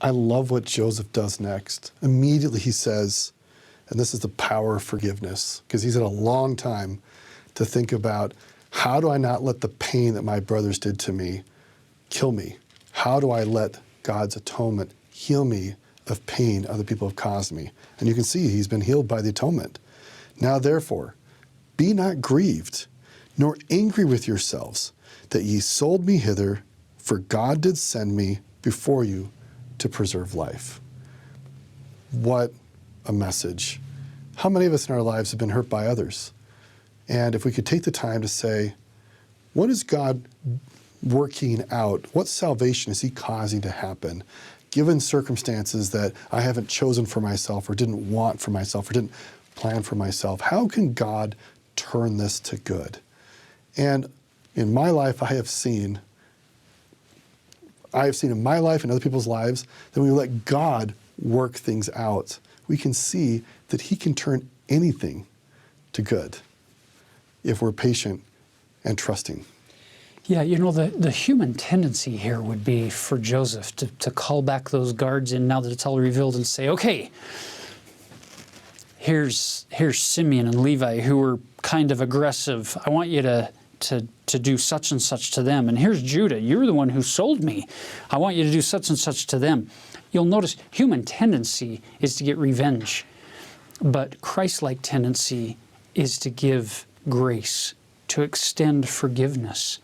I love what Joseph does next. Immediately he says, and this is the power of forgiveness, because he's had a long time to think about, how do I not let the pain that my brothers did to me kill me? How do I let God's atonement heal me of pain other people have caused me? And you can see he's been healed by the atonement. Now therefore, be not grieved, nor angry with yourselves, that ye sold me hither, for God did send me before you to preserve life. What a message. How many of us in our lives have been hurt by others? And if we could take the time to say, what is God working out? What salvation is he causing to happen, given circumstances that I haven't chosen for myself or didn't want for myself or didn't plan for myself? How can God turn this to good? And in my life, I have seen in my life and other people's lives that when we let God work things out, we can see that he can turn anything to good if we're patient and trusting. Yeah, you know, the human tendency here would be for Joseph to call back those guards in now that it's all revealed and say, okay, here's Simeon and Levi who were kind of aggressive. I want you to do such and such to them. And here's Judah. You're the one who sold me. I want you to do such and such to them. You'll notice human tendency is to get revenge. But Christ-like tendency is to give grace, to extend forgiveness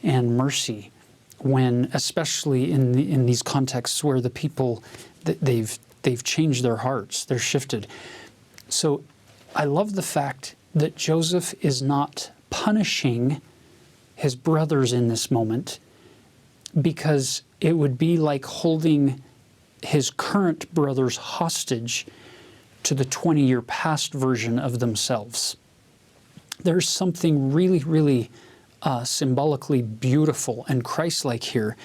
and mercy, when, especially in these contexts where the people, they've changed their hearts, they're shifted. So I love the fact that Joseph is not punishing his brothers in this moment, because it would be like holding his current brothers hostage to the 20-year past version of themselves. There's something really, really symbolically beautiful and Christ-like here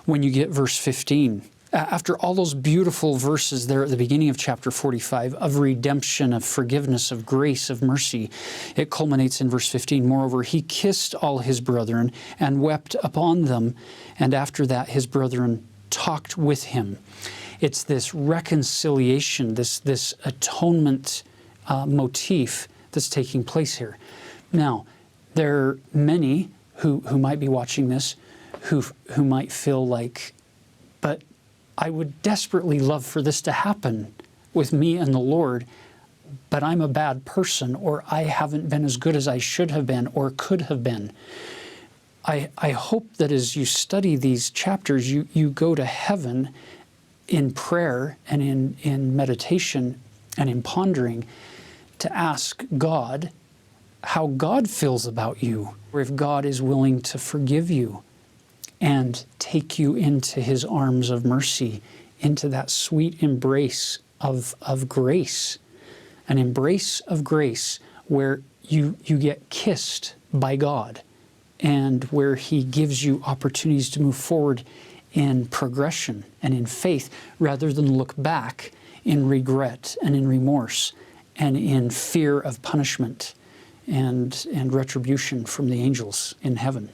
when you get verse 15. After all those beautiful verses there at the beginning of chapter 45 of redemption, of forgiveness, of grace, of mercy, it culminates in verse 15. Moreover, he kissed all his brethren and wept upon them, and after that his brethren talked with him. It's this reconciliation, this atonement motif that's taking place here. Now, there are many who might be watching this who might feel like, but I would desperately love for this to happen with me and the Lord, but I'm a bad person, or I haven't been as good as I should have been or could have been. I hope that as you study these chapters, you go to heaven in prayer and in meditation and in pondering to ask God how God feels about you, or if God is willing to forgive you and take you into his arms of mercy, into that sweet embrace of grace, an embrace of grace where you get kissed by God and where he gives you opportunities to move forward in progression and in faith rather than look back in regret and in remorse and in fear of punishment and retribution from the angels in heaven.